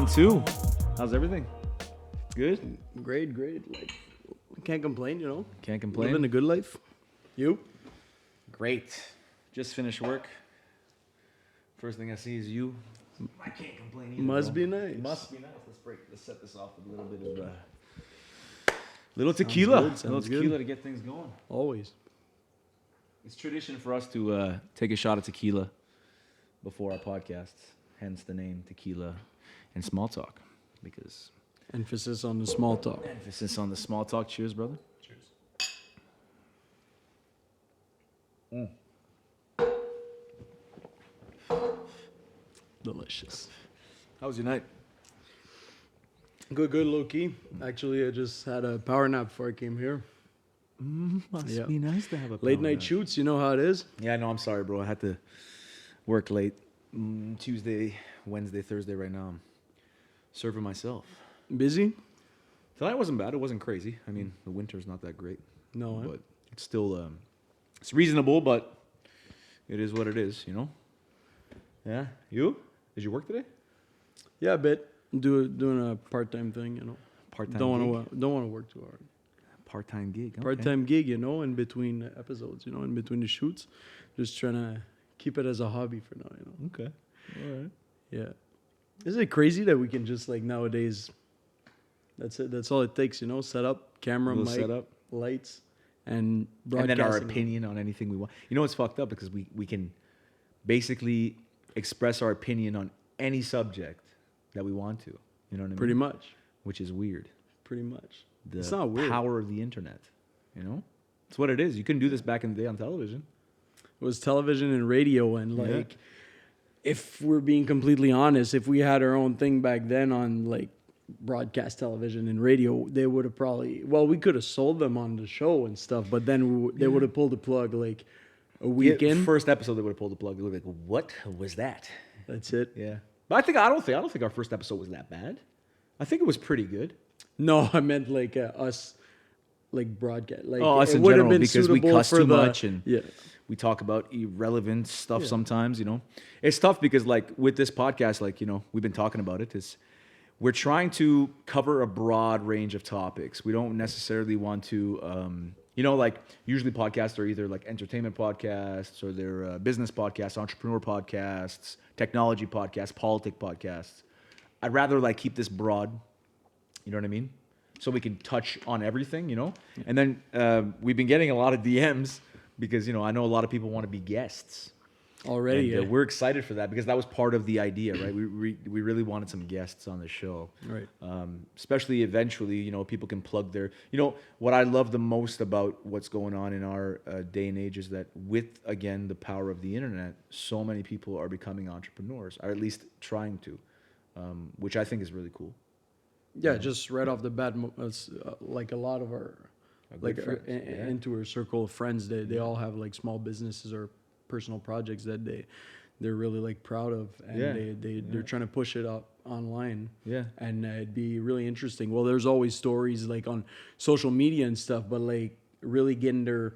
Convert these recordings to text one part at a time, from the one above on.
Round two. How's everything? Good? Great. Like, can't complain, you know. Can't complain. Living a good life. You? Great. Just finished work. First thing I see is you. I can't complain either. Must bro. be nice. Must be nice. Let's set this off with a little bit of little tequila. Sounds little good. tequila to get things going. Always. It's tradition for us to take a shot of tequila before our podcasts. Hence the name Tequila and Small Talk. Because Emphasis on the small talk. emphasis on the small talk. Cheers, brother. Cheers. Delicious. How was your night? Good, low key. Actually, I just had a power nap before I came here. Must Yeah. be nice to have a Late power night nap. shoots, you know how it is. Yeah, no, I'm sorry, bro. I had to work late. Tuesday, Wednesday, Thursday right now. I'm serving myself. Busy? Tonight wasn't bad. It wasn't crazy. I mean, the winter's not that great. No, But it's still, it's reasonable, but it is what it is, you know? Yeah. You? Did you work today? Yeah, a bit. Doing a part-time thing, you know. Part-time Don't gig? want to work too hard. Part-time gig. Okay. Part-time gig, you know, in between episodes, you know, in between the shoots. Just trying to keep it as a hobby for now, you know. Okay. All right. Yeah. Is it crazy that we can just like nowadays, that's it. That's all it takes, you know, set up, camera, Little mic, setup. lights, and And then our broadcasting. opinion on anything we want. You know what's fucked up? Because we can basically express our opinion on any subject that we want to. You know what I mean? Pretty much. Which is weird. Pretty much. The It's not weird. power of the internet. You know? It's what it is. You couldn't do this back in the day on television. It was television and radio, and Yeah. like, if we're being completely honest, if we had our own thing back then on like broadcast television and radio, they would have probably, well, we could have sold them on the show and stuff, but then they would have pulled the plug like a week in. First episode, they would have pulled the plug. They would have been like, what was that? That's it. Yeah. But I don't think our first episode was that bad. I think it was pretty good. No, I meant like us, like broadcast. Like Us it in would have general, been because we suitable cuss for too the- much and yeah. we talk about irrelevant stuff Yeah. sometimes, you know. It's tough because like with this podcast, like, you know, we've been talking about it, is we're trying to cover a broad range of topics. We don't necessarily want to, you know, like usually podcasts are either like entertainment podcasts or they're business podcasts, entrepreneur podcasts, technology podcasts, politic podcasts. I'd rather like keep this broad, you know what I mean? So we can touch on everything, you know? And then we've been getting a lot of DMs because, you know, I know a lot of people want to be guests. Already, And, yeah. we're excited for that because that was part of the idea, right? We really wanted some guests on the show. Right. Especially eventually, you know, people can plug their... You know, what I love the most about what's going on in our day and age is that with, again, the power of the internet, so many people are becoming entrepreneurs, or at least trying to, which I think is really cool. Yeah, just right off the bat, like a lot of our, like good friends, yeah. into our circle of friends, they all have like small businesses or personal projects that they're really like proud of, and Yeah. they're trying to push it up online. Yeah. And it'd be really interesting. Well, there's always stories like on social media and stuff, but like really getting their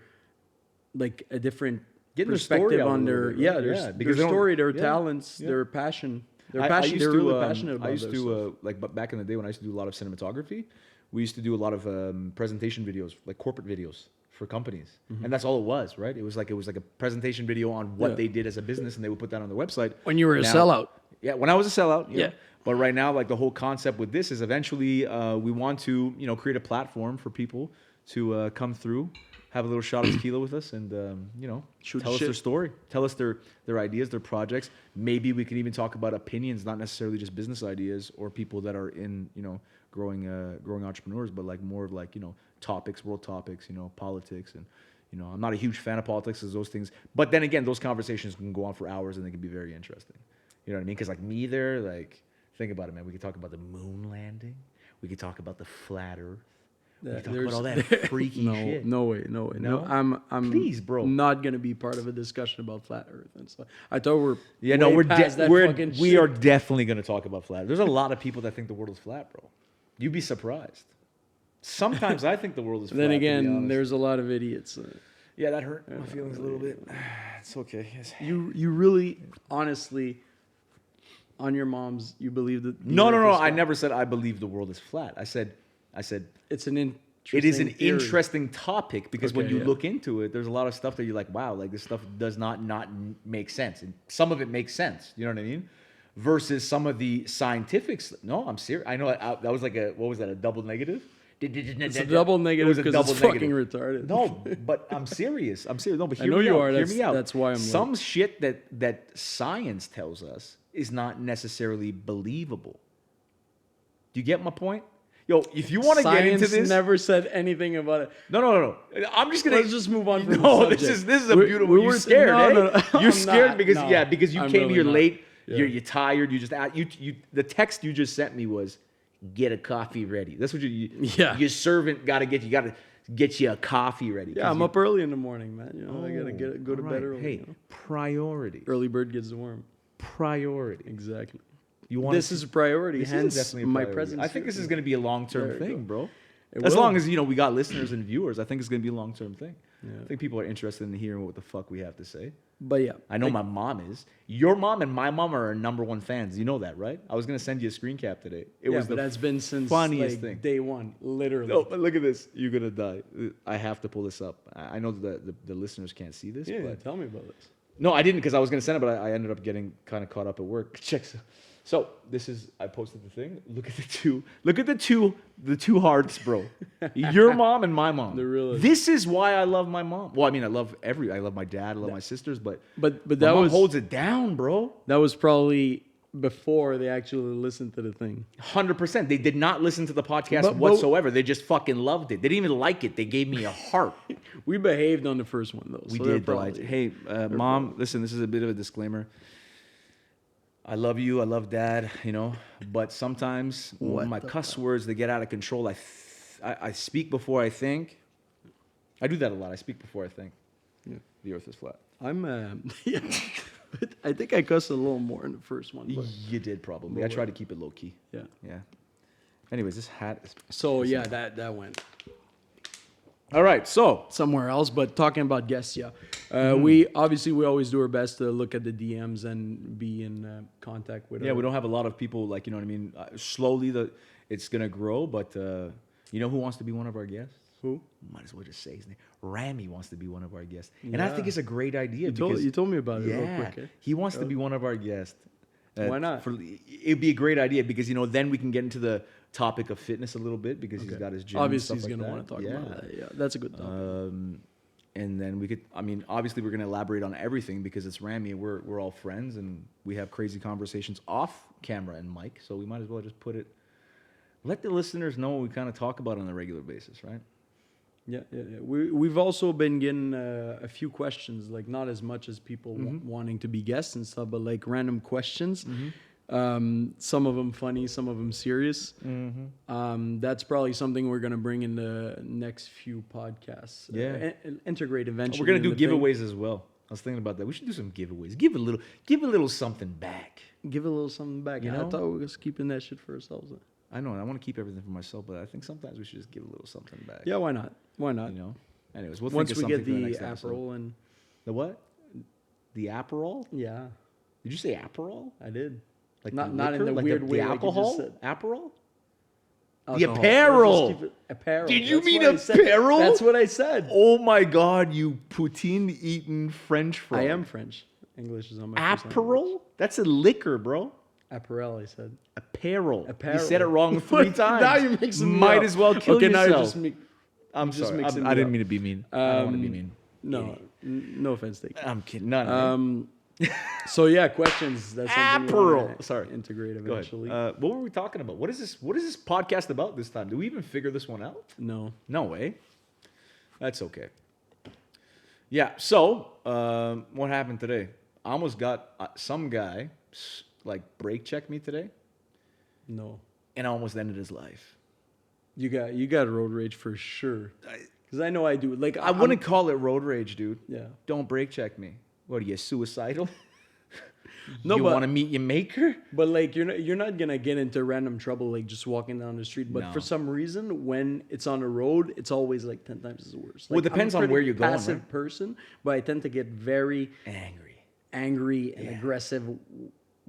like a different Getting their story perspective out a on little their bit, right? their, Yeah, their because they don't- story, their yeah, talents, yeah. their passion. They're I passionate. used They're to, really passionate about I used their to, stuff. like, but back in the day when I used to do a lot of cinematography, we used to do a lot of presentation videos, like corporate videos for companies, and that's all it was, right? It was like a presentation video on what Yeah. they did as a business, and they would put that on their website. When you were a Now- sellout. Yeah, when I was a sellout. Yeah. But right now, like the whole concept with this is eventually we want to, you know, create a platform for people to come through, have a little shot of tequila with us, and you know, Shoot tell us their shit. story, tell us their ideas, their projects. Maybe we can even talk about opinions, not necessarily just business ideas or people that are in, you know, growing entrepreneurs, but like more of like, you know, topics, world topics, you know, politics. And you know, I'm not a huge fan of politics as those things, but then again, those conversations can go on for hours and they can be very interesting. You know what I mean? Because like me there, like, think about it, man. We could talk about the moon landing. We could talk about the flat Earth. We could talk about all that freaky shit. No way. No? I'm Please, bro. not gonna be part of a discussion about flat Earth and stuff. I thought We're past that fucking we shit. are definitely going to talk about flat. There's a lot of people that think the world is flat, bro. You'd be surprised. Sometimes I think the world is flat. Then to be again, honest. there's a lot of idiots. Yeah, that hurt my feelings a little bit. It's okay. You really, honestly, on your mom's, you believe that. No. I never said I believe the world is flat. I said It's an interesting. it is an theory. interesting topic because when Okay, you yeah. look into it, there's a lot of stuff that you're like, wow, like this stuff does not make sense. And some of it makes sense. You know what I mean? Versus some of the scientific. No, I'm serious. I know that was like what was that? A double negative? It's a double negative because it's fucking retarded. No, but I'm serious. No, but I hear know me you out. are. Hear me out. That's why I'm some shit that science tells us is not necessarily believable. Do you get my point? Yo, if you want to get into this, never said anything about it. no. I'm just gonna. Let's just move on. From No, the this subject. is a beautiful. You're scared, no, eh? no, no. You're I'm scared not, because no. because you I'm came really here not. late. Yeah. You're tired. You just the text you just sent me was get a coffee ready. That's what your servant got to get you a coffee ready. Yeah, I'm up early in the morning, man. You know, I gotta go to bed early. Hey, You know? priority. Early bird gets the worm. Priority. Exactly. You want This is a priority. This hence is definitely a my priority. presence. I think here. this is going to be a long-term There you thing, go. bro. It As will. long as we got listeners and viewers, I think it's going to be a long-term thing. Yeah. I think people are interested in hearing what the fuck we have to say. But yeah, I know my mom is. Your mom and my mom are our number one fans. You know that, right? I was going to send you a screen cap today. It was but the that's been since funniest thing. day one, literally. No, but look at this. You're going to die. I have to pull this up. I know the listeners can't see this. Yeah, but tell me about this. No, I didn't because I was going to send it, but I ended up getting kind of caught up at work. Check. So this is. I posted the thing. Look at the two. Look at the two hearts, bro. Your mom and my mom. They're really- This is why I love my mom. Well, I mean, I love my dad. I love my sisters, but But my that mom was holds it down, bro. that was probably before they actually listened to the thing. 100%. They did not listen to the podcast But- whatsoever. They just fucking loved it. They didn't even like it. They gave me a heart. We behaved on the first one though. We so they're did, though. probably- Hey, mom, listen, this is a bit of a disclaimer. I love you. I love dad, but sometimes when my cuss words, they get out of control. I speak before I think. I do that a lot. I speak before I think. Yeah. The earth is flat. I'm yeah. But I think I cussed a little more in the first one. But You did probably. I try to keep it low key. yeah. Yeah. Anyways, this hat is. So yeah, that went All right. So somewhere else. But talking about guests, yeah, we always do our best to look at the DMs and be in contact with. yeah, we don't have a lot of people like, you know what I mean. Slowly, it's gonna grow. But you know who wants to be one of our guests? Who? Might as well just say his name. Rami wants to be one of our guests, and I think Yeah. it's a great idea. You told me about it Yeah, real quick. Eh? he wants to be one of our guests. Why not? It'd be a great idea because then we can get into the topic of fitness a little bit because he's got his gym. Obviously, and he's stuff gonna like want to that. talk about that. Yeah, that's a good topic. And then we could. I mean, obviously, we're gonna elaborate on everything because it's Rami and we're all friends and we have crazy conversations off camera and mic. So we might as well just let the listeners know what we kind of talk about on a regular basis, right? Yeah. We've also been getting a few questions, like not as much as people wanting to be guests and stuff, but like random questions. Some of them funny, some of them serious. That's probably something we're gonna bring in the next few podcasts. Yeah. Integrate eventually. We're gonna do in the thing. giveaways as well. I was thinking about that. We should do some giveaways. Give a little something back. Give a little something back. You know? I thought we were just keeping that shit for ourselves. I know. I want to keep everything for myself, but I think sometimes we should just give a little something back. Yeah, why not? Why not? Anyways, we'll Once think of we something get for the the next episode. Aperol and The what? The Aperol? yeah, Did you say Aperol? I did. Like Not- the not in liquor? the Like weird the way like you just alcohol? said. Aperol? Alcohol. apparel. Let's just keep it- apparel. Did you That's mean what I said. apparel? That's what I said. Oh my God! You poutine-eating French fry. I am French. English is on my first language. Aperol? That's a liquor, bro. Apparel, I said. Apparel. Apparel. You said it wrong 3 times. Now you're mixing me Might up. as well kill okay, yourself. now you're just I'm just sorry. mixing I it didn't up. mean to be mean. I don't want to be mean. No, no offense taken. I'm kidding. None. So yeah, questions. That's something we wanna Apparel. Sorry. integrate Go ahead. eventually. What were we talking about? What is this? What is this podcast about this time? Do we even figure this one out? No. No way. That's okay. Yeah. So, what happened today? I almost got some guy brake checked me today, No. and I almost ended his life. You got road rage for sure. Because I know I do. Like I wouldn't call it road rage, dude. Yeah. Don't brake check me. What are you, suicidal? No, you but- want to meet your maker? But like you're not gonna get into random trouble like just walking down the street. But No. for some reason, when it's on the road, it's always like 10 times as worse. Well, it Like, depends I'm a on where pretty you're going, Passive right? person, but I tend to get very Angry. angry and Yeah. aggressive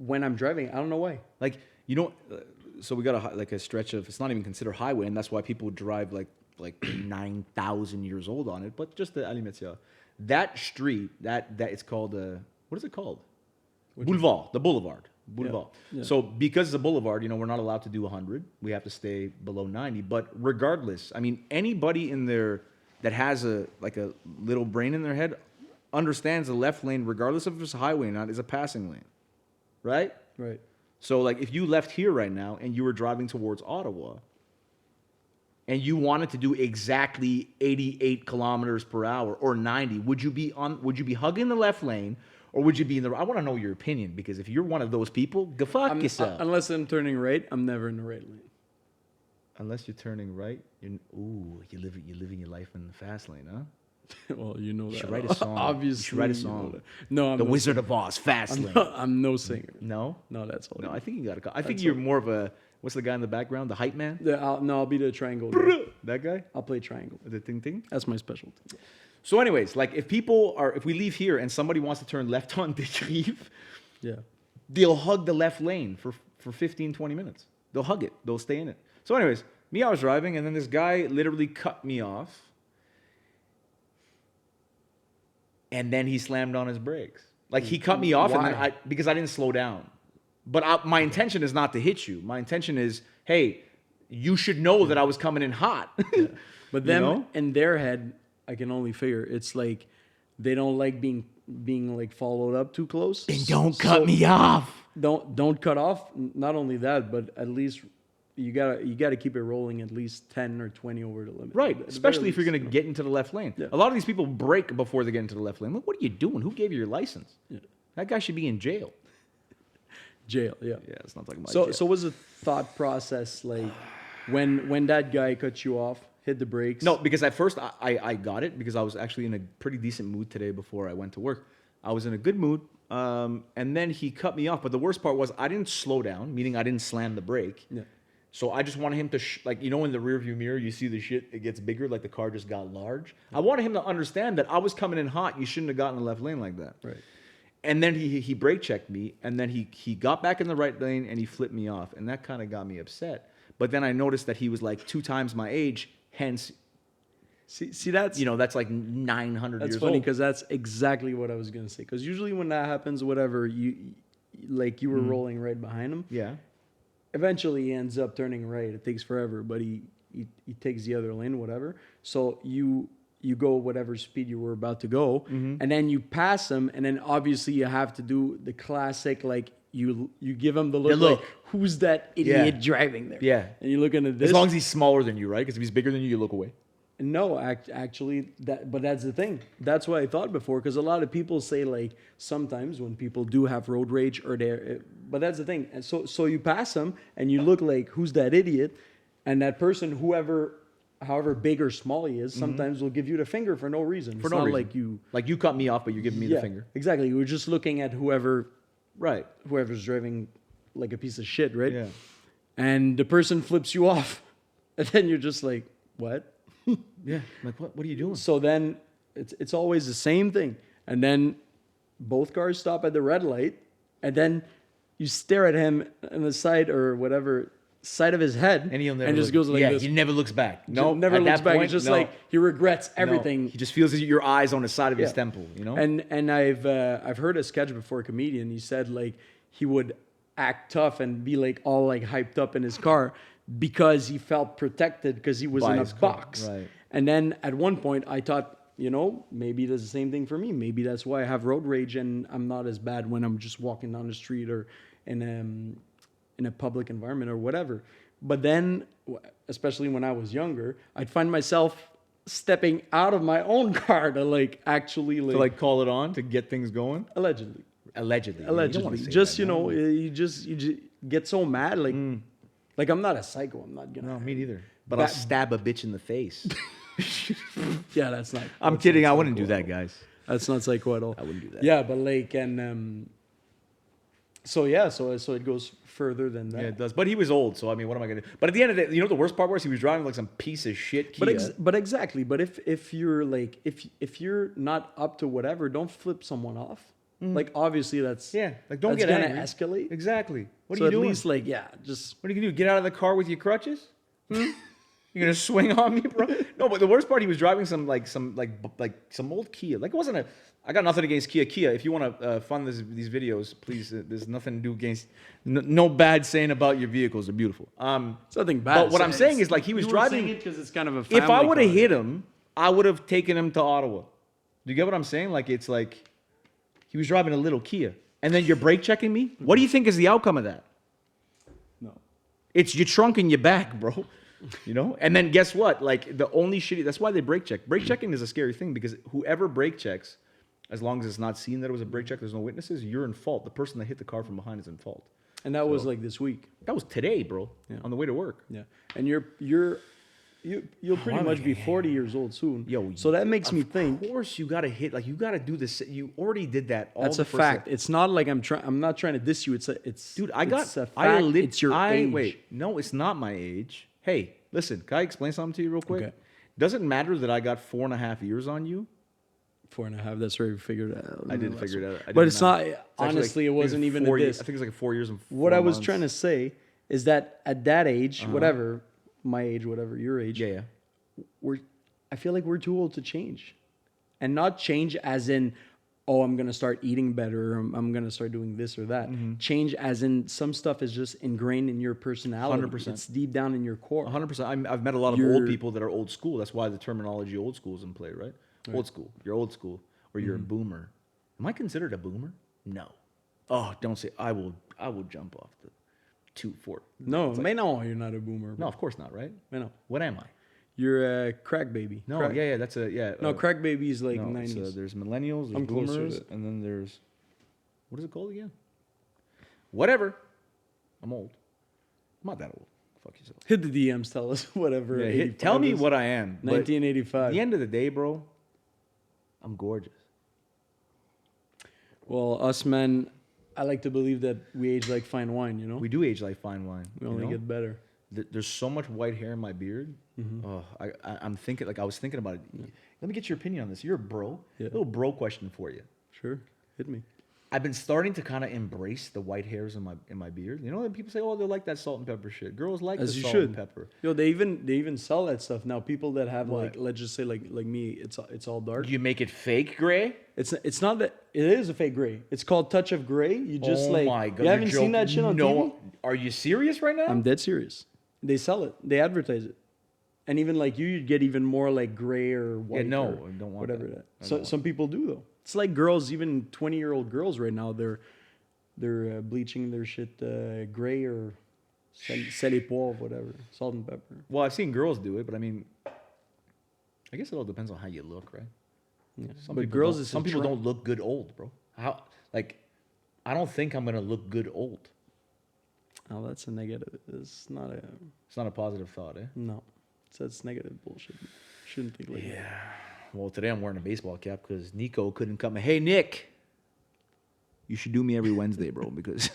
when I'm driving. I don't know why. Like, you know, so we got like a stretch of, it's not even considered highway, and that's why people drive like 9,000 years old on it. But just the Ali Metzia, that street, that it's called what is it called? Boulevard, the Boulevard. Boulevard. Yeah. So because it's a boulevard, you know, we're not allowed to do 100. We have to stay below 90. But regardless, I mean, anybody in there that has a little brain in their head understands the left lane, regardless if it's a highway or not, is a passing lane, right? Right. So like if you left here right now and you were driving towards Ottawa and you wanted to do exactly 88 kilometers per hour or 90, would you be hugging the left lane? Or would you be in the? I want to know your opinion, because if you're one of those people, go fuck yourself. Unless I'm turning right, I'm never in the right lane. Unless you're turning right, you're living your life in the fast lane, huh? Well, you know that. You should write a song. Obviously, you should write a you know song. that. No, I'm The no Wizard singer. of Oz, fast lane. I'm no singer. No, No, that's all. no. I think you got to. I think That's you're all. more of a. What's the guy in the background? The hype man. I'll be the triangle guy. That guy. I'll play triangle. The ting. That's my specialty. So, anyways, like if we leave here and somebody wants to turn left on Tequila, Yeah. they'll hug the left lane for 15, 20 minutes. They'll hug it. They'll stay in it. So anyways, I was driving, and then this guy literally cut me off. And then he slammed on his brakes. Like, he cut me off, Why? and then because I didn't slow down. But my intention is not to hit you. My intention is, hey, you should know that I was coming in hot. Yeah. But You them, know? in their head, I can only figure it's like they don't like being like followed up too close. And don't cut me off. Don't cut off. Not only that, but at least you gotta keep it rolling at least 10 or 20 over the limit. Right, At the especially very if you're going least, to get into the left lane. Yeah. A lot of these people brake before they get into the left lane. Like, what are you doing? Who gave you your license? Yeah. That guy should be in jail. Jail. Yeah. Yeah, it's not talking about So jail. so was the thought process like when that guy cut you off, hit the brakes? No, because at first I got it because I was actually in a pretty decent mood today before I went to work. I was in a good mood, and then he cut me off. But the worst part was I didn't slow down, meaning I didn't slam the brake. Yeah. So I just wanted him to, like, you know, in the rearview mirror, you see the shit, it gets bigger, like the car just got large. I wanted him to understand that I was coming in hot. You shouldn't have gotten in the left lane like that. Right. And then he brake checked me, and then he got back in the right lane, and he flipped me off. And that kind of got me upset. But then I noticed that he was like 2 times my age, hence, See that's you know, that's like 900 that's years funny old. because that's exactly what I was gonna say. Because usually when that happens, whatever you were rolling right behind him. Yeah. Eventually he ends up turning right. It takes forever, but he takes the other lane, whatever. So you go whatever speed you were about to go, and then you pass him, and then obviously you have to do the classic like you give him the look, The look. like who's that idiot Yeah. driving there? Yeah. And you're looking at this. As long as he's smaller than you, right? Because if he's bigger than you look away. No, actually, but that's the thing. That's what I thought before, because a lot of people say like sometimes when people do have road rage or they're, but that's the thing. And so you pass them and you look like who's that idiot, and that person, however big or small he is, sometimes will give you the finger for no reason. For It's no not reason. like you cut me off, but you're giving me the finger. Exactly. You were just looking at Right. whoever's driving like a piece of shit, right? Yeah. And the person flips you off, and then you're just like, what? Yeah. Like, what are you doing? So then it's always the same thing. And then both cars stop at the red light, and then you stare at him on the side or whatever side of his head, And he'll never just look, goes like this. he never looks back. No, Never at looks that back. point, It's just no. like he regrets No. everything. He just feels your eyes on the side of his Yeah. temple, you know? And I've heard a sketch before, a comedian. He said like he would act tough and be like all like hyped up in his car because he felt protected because he was By in a his car, box. right. And then at one point I thought, you know, maybe that's the same thing for me. Maybe that's why I have road rage and I'm not as bad when I'm just walking down the street or in a public environment or whatever. But then, especially when I was younger, I'd find myself stepping out of my own car to like actually To like call it on to get things going? allegedly. Allegedly. You don't wanna Allegedly, say just that, you no. know, you just get so mad, like I'm not a psycho. I'm not gonna. No, me neither. But I'll That- stab a bitch in the face. Yeah, that's not. I'm that's kidding. not I wouldn't do psycho that, at all. guys. That's not psycho at all. I wouldn't do that. Yeah, but like so yeah, so it goes further than that. Yeah, it does. But he was old, so I mean, what am I gonna do? But at the end of the day, you know, the worst part was he was driving like some piece of shit Kia. But exactly. But if you're like if you're not up to whatever, don't flip someone off. Like obviously that's like don't that's get gonna angry. escalate. Exactly. What So are you at doing? least like just What are you gonna do? Get out of the car with your crutches? You're gonna swing on me, bro? No, but the worst part, he was driving some old Kia. Like it wasn't a. I got nothing against Kia. Kia, if you want to fund these videos, please. There's nothing to do against. No bad saying about your vehicles. They're beautiful. it's nothing bad. But what I'm saying is like he was driving. because it's kind of a family If I would have car. hit him, I would have taken him to Ottawa. Do you get what I'm saying? Like it's like he was driving a little Kia, and then you're brake checking me. What do you think is the outcome of that? No. It's your trunk and your back, bro. You know? And then guess what? Like the only shitty, that's why they brake check. Brake checking is a scary thing because whoever brake checks, as long as it's not seen that it was a brake check, there's no witnesses, you're in fault. The person that hit the car from behind is in fault. And that was like this week. That was today, bro. On the way to work. Yeah. And you'll pretty much be 40 years old soon. Yo, so that makes me think. Of course you gotta hit, like you gotta do this. You already did that. All That's the a first fact. day. It's not like I'm not trying to diss you. It's Dude, it's a fact. It's your age. Wait, no, it's not my age. Hey, listen, can I explain something to you real quick? Okay. Doesn't matter that I got 4.5 years on you. 4.5. That's where we figured it out. I did figure it out. But it's not. actually Honestly, like- it wasn't even a 4 diss. I think it's like 4 years and 4 What I was months. trying to say is that at that age, whatever my age, whatever your age, Yeah. I feel like we're too old to change, and not change as in, oh, I'm gonna start eating better, or I'm gonna start doing this or that. Change as in some stuff is just ingrained in your personality. 100%. It's deep down in your core. 100%. I've met a lot of old people that are old school. That's why the terminology old school is in play, right? Old school. You're old school, or you're a boomer. Am I considered a boomer? No. Oh, don't say. I will jump off the 2-4. No, no, you're not a boomer. No, of course not, right? No, What am I? you're a crack baby. No, Crack- yeah, that's a yeah. No, crack baby is like no, it's, 90s. there's millennials, there's I'm closer to boomers, it. and then there's what is it called again? Whatever. I'm old. I'm not that old. Fuck yourself. Hit the DMs, tell us whatever. Yeah, 85 tell me is. what I am. But 1985. At the end of the day, bro, I'm gorgeous. Well, us men, I like to believe that we age like fine wine. You know, We do age like fine wine. we you only know? get better. There's so much white hair in my beard. Oh, I'm thinking, like I was thinking about it. Let me get your opinion on this. You're a bro. Yeah. Little bro question for you. Sure, hit me. I've been starting to kind of embrace the white hairs in my beard. You know, and people say, "Oh, they like that salt and pepper shit." Girls like As the you salt should. and pepper. Yo, they even sell that stuff now. People that have What? like, let's just say like me, it's all dark. You make it fake gray. It's not that it is a fake gray. It's called touch of gray. You just oh like my god! you haven't seen that shit on TV. Are you serious right now? I'm dead serious. They sell it. They advertise it. And even like you'd get even more like gray or white. no, or I don't want whatever that. that. I So don't some people do though. It's like girls, even 20-year-old girls right now. They're bleaching their shit gray or sel et poivre, whatever, salt and pepper. Well, I've seen girls do it, but I mean, I guess it all depends on how you look, right? Yeah. Some But people girls don't, is some a people trend. don't look good old, bro. How like I don't think I'm gonna look good old. Oh, that's a negative. It's not a It's not a positive thought, eh? no. That's negative bullshit. Shouldn't think like that. Yeah. Well, today I'm wearing a baseball cap because Nico couldn't come. Hey, Nick, you should do me every Wednesday, bro, because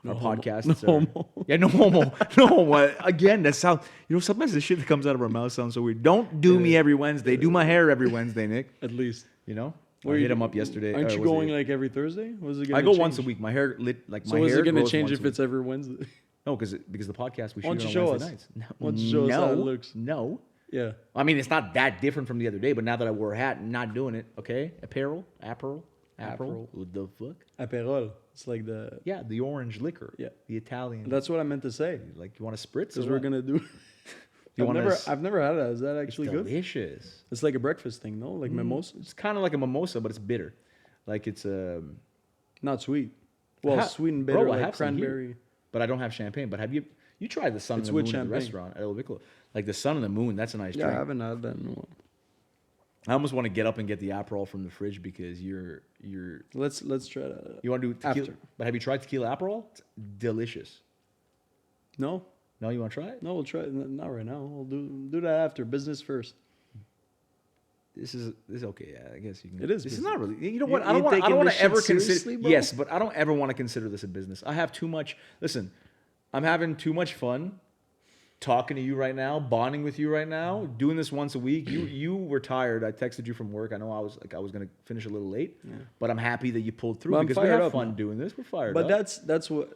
our podcasts No are. homo. Yeah, no homo. No homo. Again, that sounds. You know, sometimes the shit that comes out of our mouth sounds so weird. Don't do me every Wednesday. Do my hair every Wednesday, Nick. At least. You know. Where I you hit him go- up yesterday. Aren't or you was it- going like every Thursday? Was it gonna I go change? once a week. My hair lit like So my is hair. it gonna grows change once if a it's every Wednesday? No, because the podcast we Why don't shoot you on show Wednesday us? nights. Why don't you show us how it looks? No. Yeah. I mean, it's not that different from the other day, but now that I wore a hat, not doing it. Okay, apparel. What the fuck? Aperol. It's like the. Yeah, the orange liquor. Yeah. the Italian. That's what I meant to say. Like you want to spritz? Because or we're what? gonna do. You wanna I've never had it. Is that It's actually good? delicious. It's like a breakfast thing, no? Like mimosa. It's kind of like a mimosa, but it's bitter. Like it's Not sweet. Well, sweet and bitter, Bro, I like have some here. cranberry. But I don't have champagne. But have you tried the sun It's and the with moon at the champagne. restaurant at El Vicolo? Like the sun and the moon, that's a nice Yeah, I drink. haven't had that in a while. I almost want to get up and get the Aperol from the fridge because you're Let's try that. you want to do tequila. After. But have you tried tequila Aperol? It's delicious. No, No, you want to try it? no, we'll try. Not right now. We'll do that after. Business first. This is okay. Yeah, I guess you can. It is This is business. not really. You know You- what? I you don't want. I taking don't want this to ever shit seriously, consider. bro? Yes, but I don't ever want to consider this a business. I have too much. Listen, I'm having too much fun talking to you right now, bonding with you right now, doing this once a week. You were tired. I texted you from work. I know I was gonna finish a little late, but I'm happy that you pulled through But I'm because we fired have up fun now. doing this. We're fired But up. that's what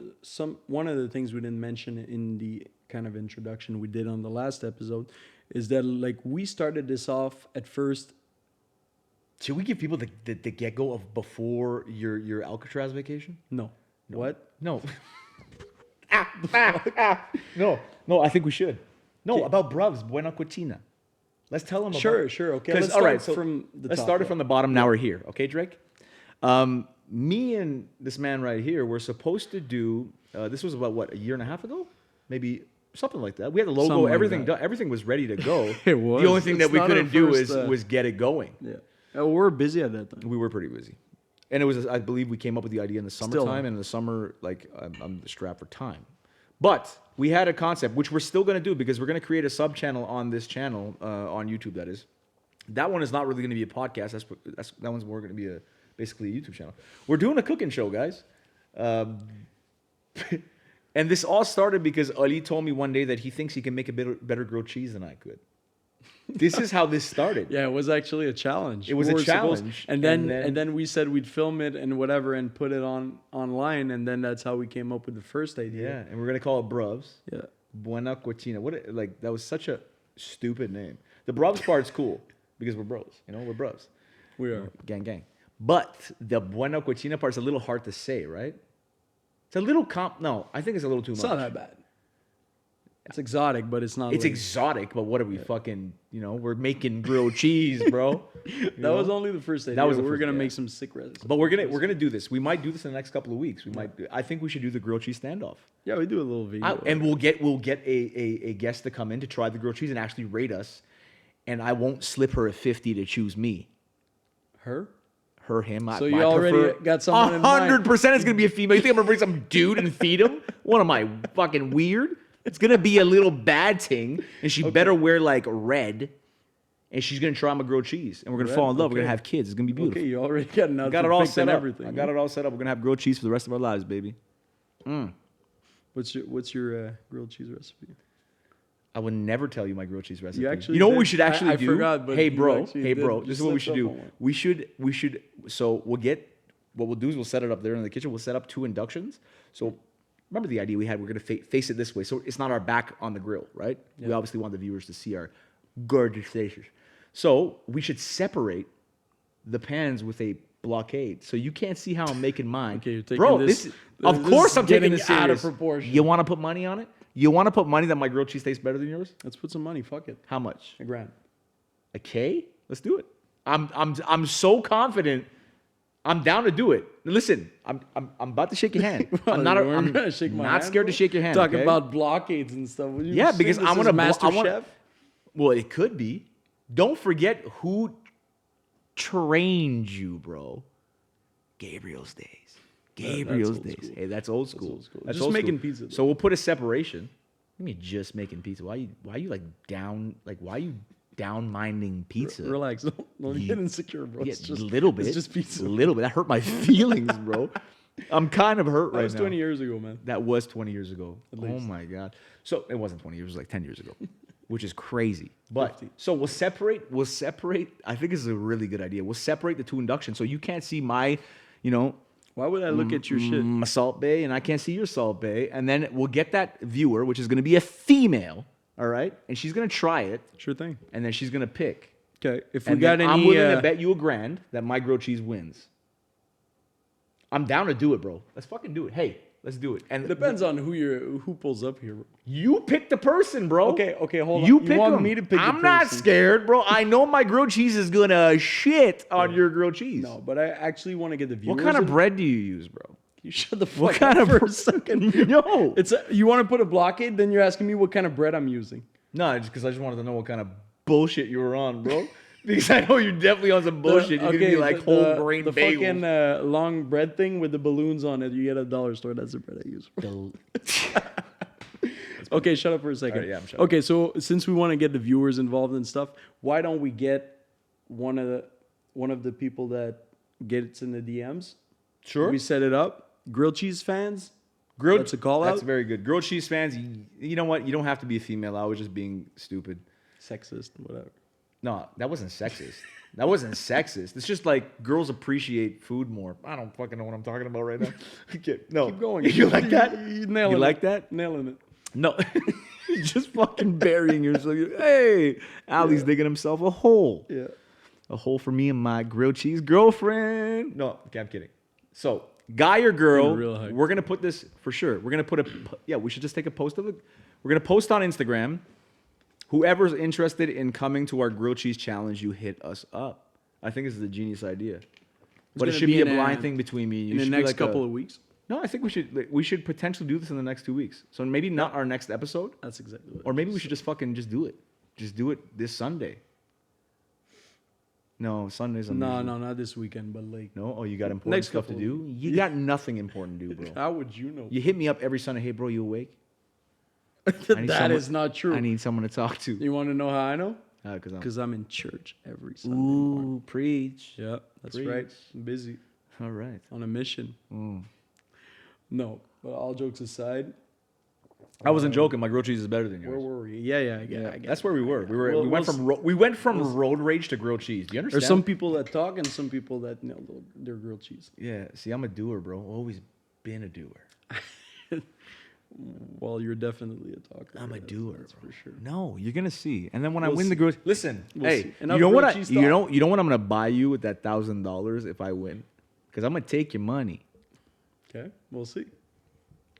one of the things we didn't mention in the kind of introduction we did on the last episode is that like we started this off at first. Should we give people the get go of before your Alcatraz vacation? No. What? No. No. I think we should. No, Okay. about bruvs, buena cucina. Let's tell them. Sure. Okay. Let's start from the let's top, start it yeah. from the bottom. Now we're here. Okay, Drake. Me and this man right here were supposed to do. This was about what, a year and a half ago, maybe something like that. We had the logo, Something like everything that. done. Everything was ready to go. It was. The only thing It's that we not couldn't our do first, was get it going. Yeah. We're busy at that time. We were pretty busy, and it was. I believe we came up with the idea in the summertime, and in the summer, like I'm strapped for time. But we had a concept which we're still going to do because we're going to create a sub channel on this channel on YouTube. That is, that one is not really going to be a podcast. That one's more going to be basically a YouTube channel. We're doing a cooking show, guys. And this all started because Ali told me one day that he thinks he can make a better grilled cheese than I could. This is how this started. Yeah, it was actually a challenge. It was We a were supposed- challenge, and then we said we'd film it and whatever and put it online, and then that's how we came up with the first Yeah, idea. and we're gonna call it Bruvs. Yeah. Buena Cucina. Like that was such a stupid name. The Bruvs part's cool because we're bros. You know, we're bros. We are. Gang. But the Buena Cucina part's a little hard to say, right? It's a little No, I think it's a little too It's much. not that bad. It's exotic, but it's not. It's like, exotic, but what are we fucking? We're making grilled cheese, bro. that was only the first idea. That was the we were first- gonna yeah. make some sick recipes. But we're gonna do this. We might do this in the next couple of weeks. I think we should do the grilled cheese standoff. Yeah, we do a little video. And we'll get a guest to come in to try the grilled cheese and actually rate us. And I won't slip her a 50 to choose me. her. Her, him. So you already got someone in mind. 100% it's gonna be a female. You think I'm gonna bring some dude and feed him? What am I, fucking weird? It's gonna be a little bad thing, and she better wear like red, and she's gonna try my grilled cheese, and we're gonna Red? fall in love. We're Okay. gonna have kids. It's gonna be beautiful. Okay, you already got an outfit Got it all picked set and up. everything. I got it all set up. We're gonna have grilled cheese for the rest of our lives, baby. What's your grilled cheese recipe? I would never tell you my grilled cheese recipe. You actually You know what did. we should actually I do? forgot, but hey, you bro. actually Hey, did. bro. You This is what we slipped should up do. on one. We should. So what we'll do is we'll set it up there in the kitchen. We'll set up 2 inductions. So remember the idea we had? We're gonna face it this way, so it's not our back on the grill, right? We obviously want the viewers to see our gorgeous faces. So we should separate the pans with a blockade, so you can't see how I'm making mine. Okay, you're taking bro. this- Of this course is I'm taking getting this out of serious. proportion. You want to put money on it? You want to put money that my grilled cheese tastes better than yours? Let's put some money. Fuck it. How much? $1,000. A K? Let's do it. I'm so confident. I'm down to do it. Listen, I'm about to shake your hand. Well, I'm not. you weren't I'm gonna shake my not hand, scared to bro. shake your hand. Talk okay? about blockades and stuff. Would you Yeah, think because this I is want to. Master Chef. Well, it could be. Don't forget who trained you, bro. Gabriel's days. Gabriel's old days. school. Hey, that's old school. old school. That's Just old making school. pizza, though. So we'll put a separation. What do you mean just making pizza? Why you like down? Like why you down minding pizza? Relax. Don't get insecure, bro. Yeah, It's just a little bit. It's just pizza. A little bit. That hurt my feelings, bro. I'm kind of hurt That right was now. 20 years ago, man. That was 20 years ago. Oh least. my god. So it wasn't 20 years. It was like 10 years ago, which is crazy. But 50. so we'll separate. I think this is a really good idea. We'll separate the 2 inductions, so you can't see my, Why would I look at your shit? my Salt Bay, and I can't see your Salt Bay. And then we'll get that viewer, which is going to be a female. All right, and she's going to try it, Sure thing. and then she's going to pick. Okay. If we And got then any, I'm willing to bet you $1,000 that my grilled cheese wins. I'm down to do it, bro. Let's fucking do it. Hey, let's do it. And it depends on who pulls up here, bro. you pick the person, bro. Okay, hold on. You You pick want them. me to pick the I'm not person. scared, bro. I know my grilled cheese is gonna shit on your grilled cheese. No, but I actually want to get the viewers. What kind of in. bread do you use, bro? You shut the fuck What up kind of for a second. No. You want to put a blockade? Then you're asking me what kind of bread I'm using. No, just because I just wanted to know what kind of bullshit you were on, bro. Because I know you're definitely on some bullshit. You're gonna be like whole grain the bagels. fucking long bread thing with the balloons on it. You get at a dollar store. That's the bread I use. Okay, shut up for a second. All right, yeah, I'm shut up. Okay, so since we want to get the viewers involved and stuff, why don't we get one of the people that gets in the DMs? Sure. We set it up. Grilled cheese fans, Grilled. That's a call That's out? very good. Grilled cheese fans, you know what? You don't have to be a female. I was just being stupid. Sexist, whatever. No, that wasn't sexist. That wasn't sexist. It's just like girls appreciate food more. I don't fucking know what I'm talking about right now. Okay, no, Keep going. You like that? You nailing You like it. that? Nailing it. No, just fucking burying yourself. Hey, Ali's digging himself a hole. Yeah. A hole for me and my grilled cheese girlfriend. No, okay, I'm kidding. So, guy or girl, Real hype. we're gonna put this for sure. We're gonna put a yeah. We should just take a post of it. We're gonna post on Instagram. Whoever's interested in coming to our grilled cheese challenge, you hit us up. I think this is a genius idea. But it gonna should be be a in blind thing between me and you. In the Should be next like couple of weeks. No, I think we should potentially do this in the next 2 weeks. So maybe not our next episode, That's exactly what or maybe we should just fucking just do it. Just do it this Sunday. No, Sunday's No, unusual. no, not this weekend, but like. No? Oh, you got important Next stuff to couple do? You got nothing important to do, bro. How would you know? You hit me up every Sunday. Hey, bro, you awake? I need That someone- is not true. I need someone to talk to. You want to know how I know? Because Because I'm in church every Sunday morning. Ooh, preach. Yeah, that's Preach. right. I'm busy All right. on a mission. No, but all jokes aside, I wasn't joking. My grilled cheese is better than where yours. were we? Yeah, I get it. That's where we were. Well, We went from road rage to grilled cheese. Do you understand? There's some people that talk and some people that they're grilled cheese. Yeah. See, I'm a doer, bro. Always been a doer. Well, you're definitely a talker. I'm a doer, That's bro. for sure. No, you're gonna see. And then when I We'll win the see. grilled, listen. We'll Hey, see. you Enough know what? grilled cheese You talk. know what I'm gonna buy you with that $1,000 if I win? Because I'm gonna take your money. Okay, we'll see.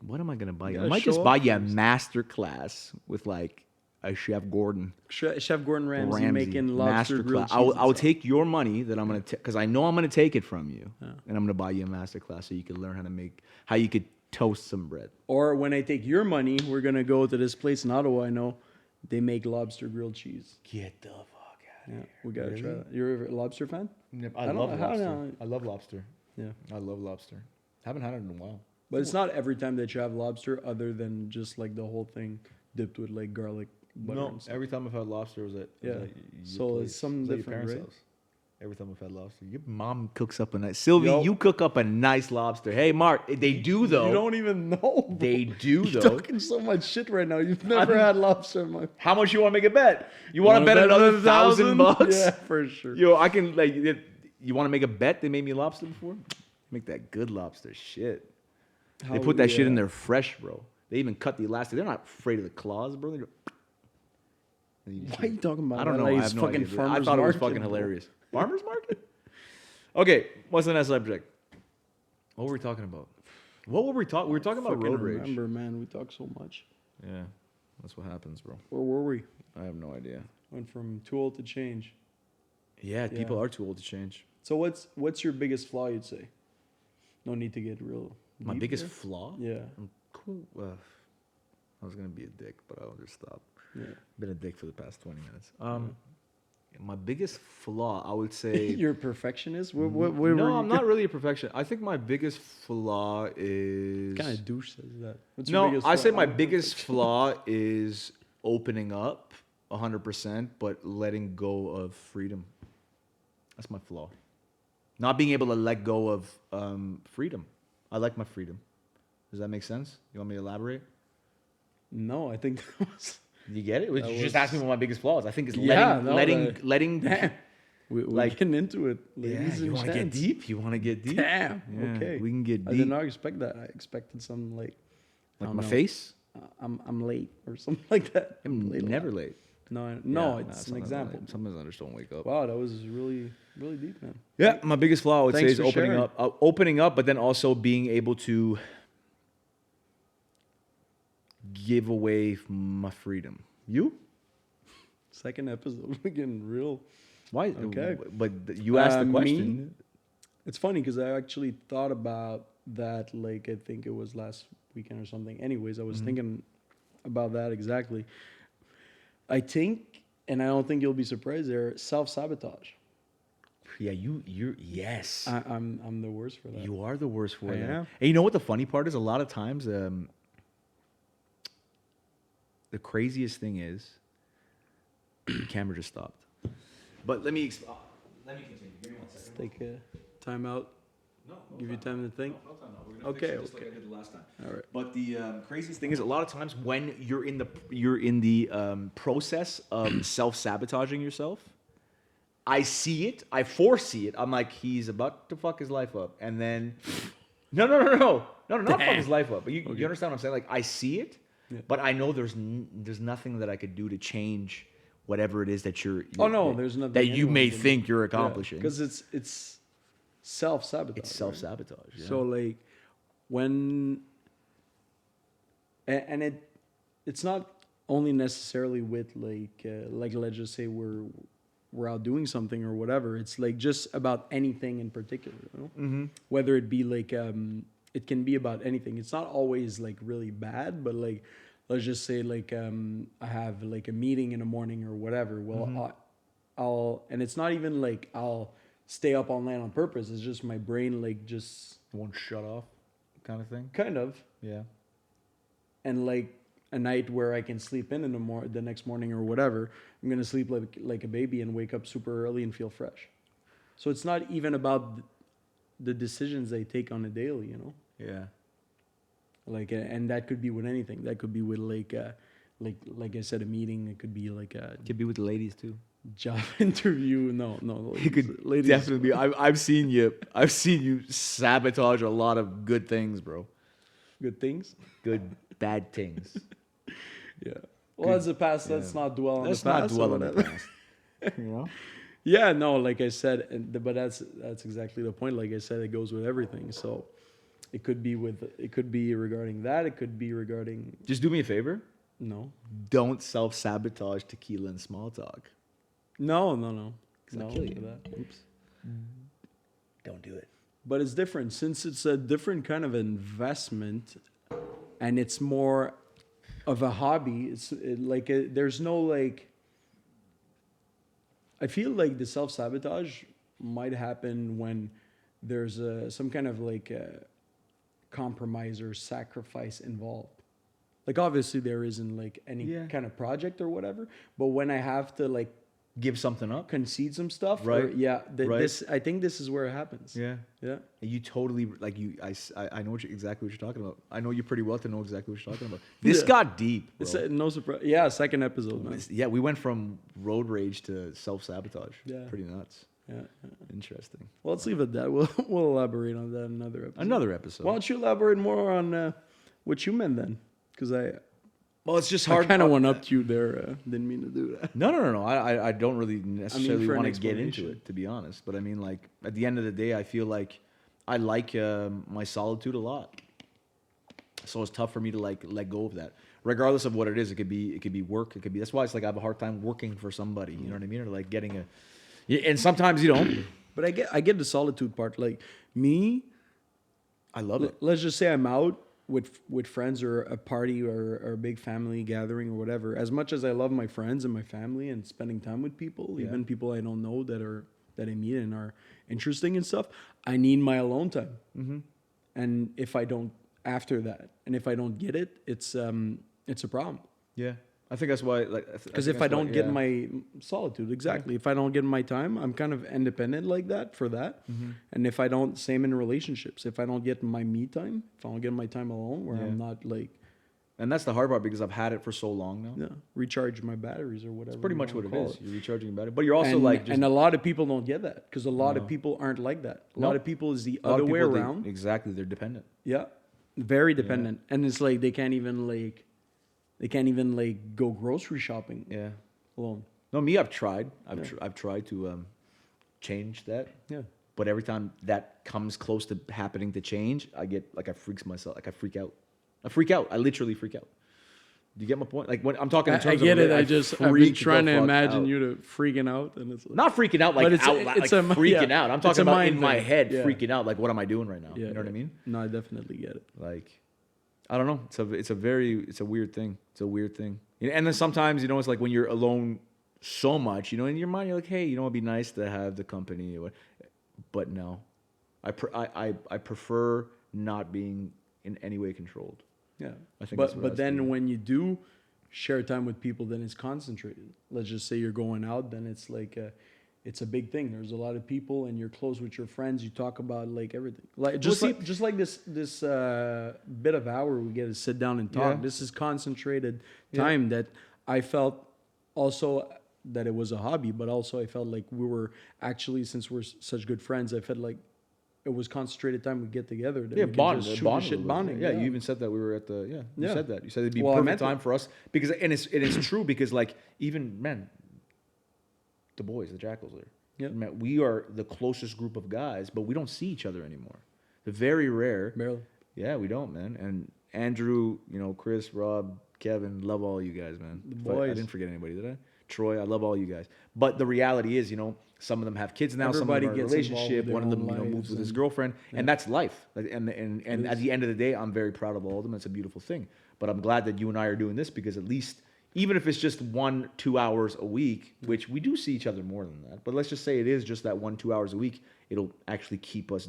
What am I gonna buy you? I gotta might show just up buy you a first. master class with like a Chef Gordon Chef Gordon Ramsay, Ramsay making lobster grilled cheese. I'll and stuff. take your money that I'm gonna because I know I'm gonna take it from you, and I'm gonna buy you a master class so you can learn how you could toast some bread. Or when I take your money, we're gonna go to this place in Ottawa. I know they make lobster grilled cheese. Get the fuck out Yeah, we gotta try that. You're a lobster fan? I don't love know how lobster. now. I love lobster. Yeah, I love lobster. Haven't had it in a while. but it's not every time that you have lobster, other than just like the whole thing dipped with like garlic butter. No, and stuff. every time I've had lobster was at Yeah. So it's something your different, parents' right? house. Every time I've had lobster, your mom cooks up a nice. Sylvie, Yo. you cook up a nice lobster. Hey, Mark, they do though. You don't even know. Bro. They do You're though. talking so much shit right now. You've never had lobster, man. How much you want to make a bet? You want to bet another $1,000? Yeah, for sure. Yo, I can like. You want to make a bet? They made me lobster before. Make that good lobster shit. They put that shit in there fresh, bro. They even cut the elastic. They're not afraid of the claws, bro. Why are you talking about I don't that? know. Like I it's have no fucking idea. farmers I thought it was market, fucking bro. hilarious. Farmers market? Okay, what's the next subject? What were we talking about? What were we talking? We were talking about Fucking road rage. remember, man, we talk so much. Yeah, that's what happens, bro. Where were we? I have no idea. Went from too old to change. Yeah, people are too old to change. So what's your biggest flaw? You'd say? No need to get real. My deep biggest here. flaw? Yeah. I'm cool. I was gonna be a dick, but I'll just stop. Yeah. Been a dick for the past 20 minutes. My biggest flaw, I would say. You're a perfectionist. What no, were you I'm not really a perfectionist. I think my biggest flaw is. Kind of douche says that. What's your No, biggest I flaw? say my I'm a biggest perfectionist. flaw is opening up 100%, but letting go of freedom. That's my flaw. Not being able to let go of freedom. I like my freedom. Does that make sense? You want me to elaborate? No, I think that was. You get it? You That just was- asked me what my biggest flaw is. I think it's Yeah, letting, no, that- letting. Damn. We're Like- getting into it, Yeah, ladies you and want to get gents. deep? You want to get deep? Damn. Yeah, Okay. we can get I deep. did not expect that. I expected something like. I Like don't my know. face? I'm late or something like that. I'm Late a never lot. late. No, Yeah, no, nah, it's an sometimes example. Sometimes I just don't wake up. Wow, that was really, really deep, man. Yeah, my biggest flaw I would say Thanks is for opening sharing. up. Opening up, but then also being able to give away my freedom. You? Second episode, we're getting real. Why? Okay. But you asked the Me? question. It's funny because I actually thought about that, like, I think it was last weekend or something. Anyways, I was Mm-hmm. thinking about that exactly. I think, and I don't think you'll be surprised there, self-sabotage. Yeah, you're yes. I'm the worst for that. You are the worst for I that. am. And you know what the funny part is? A lot of times, the craziest thing is, the camera just stopped. But let me continue. Give me 1 second. Take a time out. No, no Give you time to think. No time now. We're gonna Okay, fix it just okay. like I did the last time. All right. But the craziest thing is a lot of times when you're in the process of self sabotaging yourself, I see it, I foresee it. I'm like, he's about to fuck his life up, and then no, not fuck Damn. his life up. But you understand what I'm saying? Like I see it, Yeah. but I know there's nothing that I could do to change whatever it is that Oh no, that- there's nothing that you anyone may can do. think you're accomplishing. Because it's self sabotage. It's self sabotage. Yeah. So like when and it's not only necessarily with like let's just say we're out doing something or whatever. It's like just about anything in particular, you know? Mm-hmm. Whether it be like it can be about anything. It's not always like really bad, but like let's just say like I have like a meeting in the morning or whatever. Well, I'll and it's not even like I'll stay up all night on purpose. It's just my brain like just Won't shut off, kind of thing. kind of Yeah. and like a night where I can sleep in the next morning or whatever. I'm gonna sleep like a baby and wake up super early and feel fresh. So it's not even about the decisions they take on a daily, you know. Yeah. Like and that could be with anything. That could be with like I said, a meeting. It could be like a Could be with the ladies too. job interview. No, It could definitely be. I've seen you. I've seen you sabotage a lot of good things, bro. good things. Good bad things. Yeah. Well, Good- that's the past. Let's yeah. not dwell on Let's the past. not dwell or on the whatever. past. You know. Yeah, no, like I said, but that's exactly the point. Like I said, it goes with everything. So it could be regarding that. It could be regarding Just do me a favor. no, Don't self sabotage tequila and small talk. no. I'll No, kill you. that. Oops. Don't do it. But it's different since it's a different kind of investment, and it's more of a hobby. There's no like. I feel like the self sabotage might happen when there's some kind of like compromise or sacrifice involved. Like obviously there isn't like any Yeah. kind of project or whatever, but when I have to like Give something up. concede some stuff, Right. Right. this I think this is where it happens. Yeah. Yeah. You totally like you. I know exactly what you're talking about. I know you pretty well to know exactly what you're talking about. This Yeah. got deep, bro. It's no surprise. Yeah, second episode, man. Yeah, we went from road rage to self sabotage. Yeah. Pretty nuts. Yeah. Interesting. Well, let's leave it at that. We'll elaborate on that in another episode. Another episode. Why don't you elaborate more on what you meant then? Because Well, it's just I hard. kind of went up to you there. Didn't mean to do that. No. I don't really necessarily for an want to get into explanation. it, to be honest. But I mean, like at the end of the day, I feel like I like my solitude a lot. So it's tough for me to like let go of that, regardless of what it is. It could be work. It could be. That's why it's like I have a hard time working for somebody. You know what I mean? Or like getting a. Yeah, and sometimes you don't. But I get the solitude part. Like me, I love it. let's just say I'm out with friends or a party or a big family gathering or whatever. As much as I love my friends and my family and spending time with people, Yeah. even people I don't know that I meet and are interesting and stuff, I need my alone time. Mm-hmm. And if I don't after that, and if I don't get it, it's a problem. Yeah, I think that's why. Like, Because if I don't get my solitude, exactly. If I don't get my time, I'm kind of independent like that for that. Mm-hmm. And if I don't, same in relationships. If I don't get my me time, if I don't get my time alone, where Yeah. I'm not like, And that's the hard part because I've had it for so long now. recharge my batteries or whatever. It's pretty you much what wanna it call is. You're recharging your battery, but you're also and, like just and a lot of people don't get that because a lot No. of people aren't like that. A No. lot of people is the a lot other of way people, around. Exactly, they're dependent. Yeah, very dependent, and it's like they can't even go grocery shopping Yeah. alone. No, me, I've tried. I've tried to change that. Yeah. But every time that comes close to happening to change, I get like I freak out. I literally freak out. Do you get my point? Like when I'm talking in terms I get of it. I've been freak trying the to fuck imagine out. you to freaking out, and it's Not freaking out like But it's- out loud, it's like a- freaking yeah. out. I'm It's a talking about in mind my thing. head Yeah. freaking out. Like what am I doing right now? Yeah, You know what I mean? No, I definitely get it. Like I don't know. It's a weird thing. It's a weird thing. And then sometimes it's like when you're alone so much, in your mind you're like, hey, it'd be nice to have the company. But no, I prefer not being in any way controlled. Yeah, I think that's what it but has to then be. when you do share time with people, then it's concentrated. Let's just say you're going out, then it's like it's a big thing. There's a lot of people, and you're close with your friends. You talk about like everything, like just like this bit of hour we get to sit down and talk. Yeah. This is concentrated time that I felt also that it was a hobby, but also I felt like we were actually, since we're such good friends, I felt like it was concentrated time we get together. That Yeah, we could bond, just shoot bond the a shit little bit. bonding. Yeah, you even said that we were at the. Yeah, you Yeah. said that. You said it'd be Well, I perfect meant time it. for us because, and it's true because like even man, the boys, the Jackals are. Yeah. Man, we are the closest group of guys, but we don't see each other anymore. They're very rare. Barely. Yeah, we don't, man. And Andrew, Chris, Rob, Kevin, love all you guys, man. The But I boys. didn't forget anybody, did I? Troy, I love all you guys. But the reality is, some of them have kids now. Everybody some of them are in a gets involved relationship. with One of their them, own moves lives with his and- girlfriend, and that's life. And at the end of the day, I'm very proud of all of them. It's a beautiful thing. But I'm glad that you and I are doing this because at least, even if it's just 1-2 hours a week, which we do see each other more than that, but let's just say it is just that 1-2 hours a week, it'll actually keep us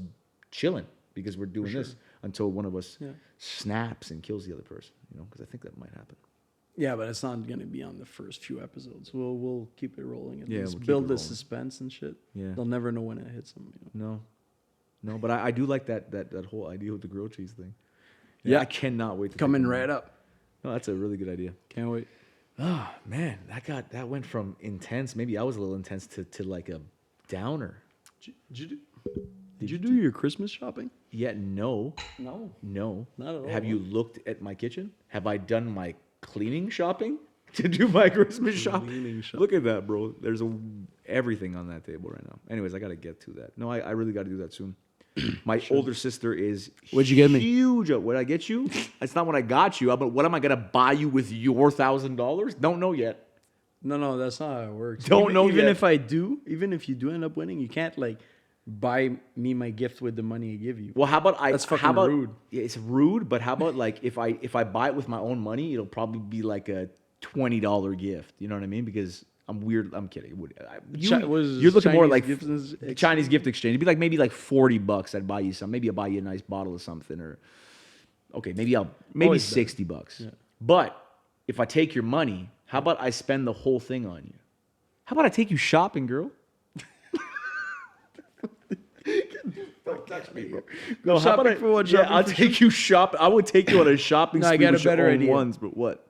chilling because we're doing this until one of us snaps and kills the other person. Because I think that might happen. Yeah, but it's not gonna be on the first few episodes. We'll keep it rolling. At Yeah, least we'll keep build it the rolling. suspense and shit. Yeah. They'll never know when it hits them. No, but I do like that whole idea with the grilled cheese thing. Yeah. I cannot wait to Coming take it. right up. No, that's a really good idea. Can't wait. Oh man, that went from intense. Maybe I was a little intense to like a downer. Did you do your Christmas shopping? Yet no, No. no. Not at all. Have you looked at my kitchen? Have I done my cleaning shopping to do my Christmas shopping? Cleaning shop. Look at that, bro. There's everything on that table right now. Anyways, I gotta get to that. No, I really gotta do that soon. My older sister is What'd you get me? huge. What I get you? It's not what I got you. But what am I gonna buy you with your $1,000? Don't know yet. No, that's not how it works. Don't know Even yet. if I do, even if you do end up winning, you can't like buy me my gift with the money I give you. Well, how about That's fucking how about, rude. Yeah, it's rude, but how about like if I buy it with my own money, it'll probably be like a $20 gift. You know what I mean? Because I'm weird. I'm kidding. You're looking more like Chinese gift exchange. It'd be like maybe like $40. I'd buy you some. Maybe I'll buy you a nice bottle of something, or okay, maybe Always better. $60. Yeah. But if I take your money, how about I spend the whole thing on you? How about I take you shopping, girl? Don't touch me, bro. No, how about shopping for what? Yeah, Shopping I'll for take you shop. I would take you on a shopping No, I spree got a with your better own idea. ones, but what?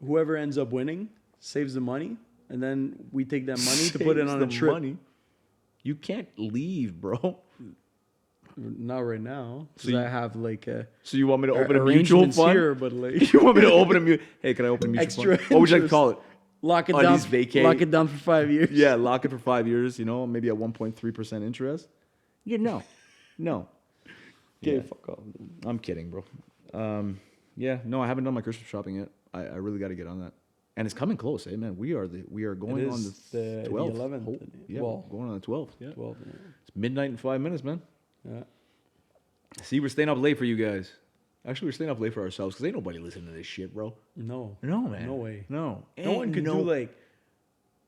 Whoever ends up winning saves the money, and then we take that money to put it Saves on the a trip. money. You can't leave, bro. Not right now, So because you- I have like a So you want me to open a mutual arrangements fund? here, but like You want me to open a mutual? Hey, can I open a mutual Extra fund? What would you like to interest. call it? lock it On down. these vacay- Lock it down for 5 years. Yeah, lock it for 5 years. Maybe at 1.3% interest. Yeah, no. Okay, Yeah. fuck off. I'm kidding, bro. Yeah, no, I haven't done my Christmas shopping yet. I really got to get on that, and it's coming close. Hey, man, we are going It on is the the 12th. 11th. Oh, yeah, Well, going on the 12th. Yeah, 12. it's midnight in 5 minutes, man. Yeah. See, we're staying up late for you guys. Actually, we're staying up late for ourselves because ain't nobody listening to this shit, bro. No. No, man. No way. No. No one could do like,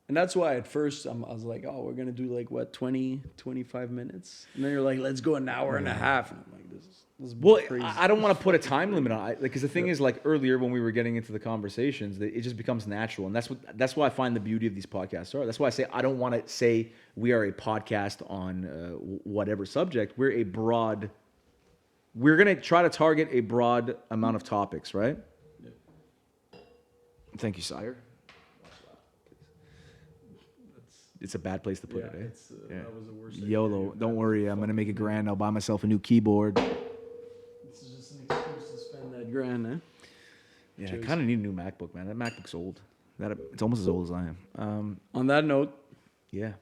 and that's why at first I was like, oh, we're gonna do like what 20, 25 minutes, and then you're like, let's go an hour and a half, and I'm like, this is Well, crazy. I don't want to put a time limit on it because the thing is, like earlier when we were getting into the conversations, that it just becomes natural, and that's why I find the beauty of these podcasts are. That's why I say I don't want to say we are a podcast on whatever subject. We're gonna try to target a broad amount of topics, right? Yeah. Thank you, st-cyr. It's a bad place to put it, eh? that was the worst. YOLO. Don't worry, I'm gonna make it grand. I'll buy myself a new keyboard. This is just an excuse to spend that grand, eh? Yeah, I Cheers. kind of need a new MacBook, man. That MacBook's old. It's almost as old as I am. On that note, Yeah.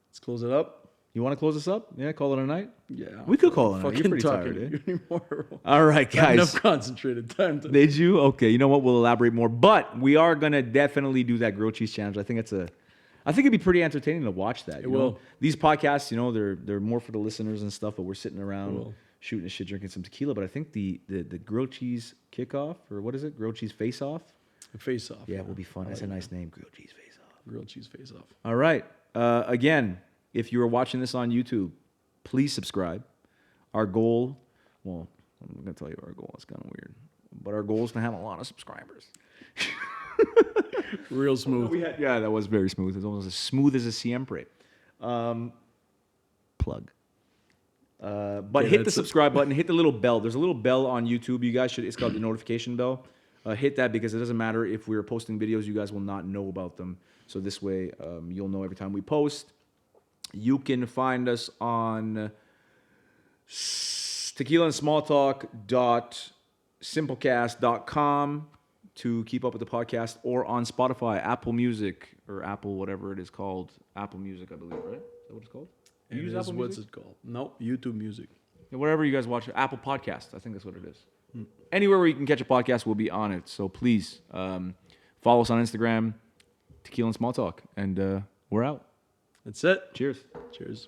let's close it up. You want to close this up? Yeah, call it a night. Yeah, We could call it a night. You're fucking pretty talking tired, to you anymore. All right, Not enough guys. concentrated time to. Did you? Okay. You know what? We'll elaborate more, but we are gonna definitely do that grilled cheese challenge. I think it'd be pretty entertaining to watch that. You know? will. These podcasts, they're more for the listeners and stuff, but we're sitting around will. shooting the shit, drinking some tequila. But I think the grilled cheese kickoff, or what is it? Grilled cheese face off. Face off. Yeah, it will be fun. That's a nice name, grilled cheese face off. Grilled cheese face off. All right. Again, if you are watching this on YouTube, please subscribe. Our goal, well, I'm going to tell you our goal. It's kind of weird. But our goal is to have a lot of subscribers. Real smooth. Yeah, that was very smooth. It's almost as smooth as a siempre. Plug. But Okay, hit the that's subscribe button. Hit the little bell. There's a little bell on YouTube. You guys should. It's called the notification bell. Hit that because it doesn't matter if we're posting videos. You guys will not know about them. So this way, you'll know every time we post. You can find us on tequilaandsmalltalk.simplecast.com to keep up with the podcast, or on Spotify, Apple Music, or Apple, whatever it is called. Apple Music, I believe, right? Is that what it's called? You use Apple What's Music? it called? No, YouTube Music. Yeah, whatever you guys watch, Apple Podcast. I think that's what it is. Anywhere where you can catch a podcast, we'll be on it. So please follow us on Instagram, Tequila and Small Talk, and we're out. That's it. Cheers. Cheers.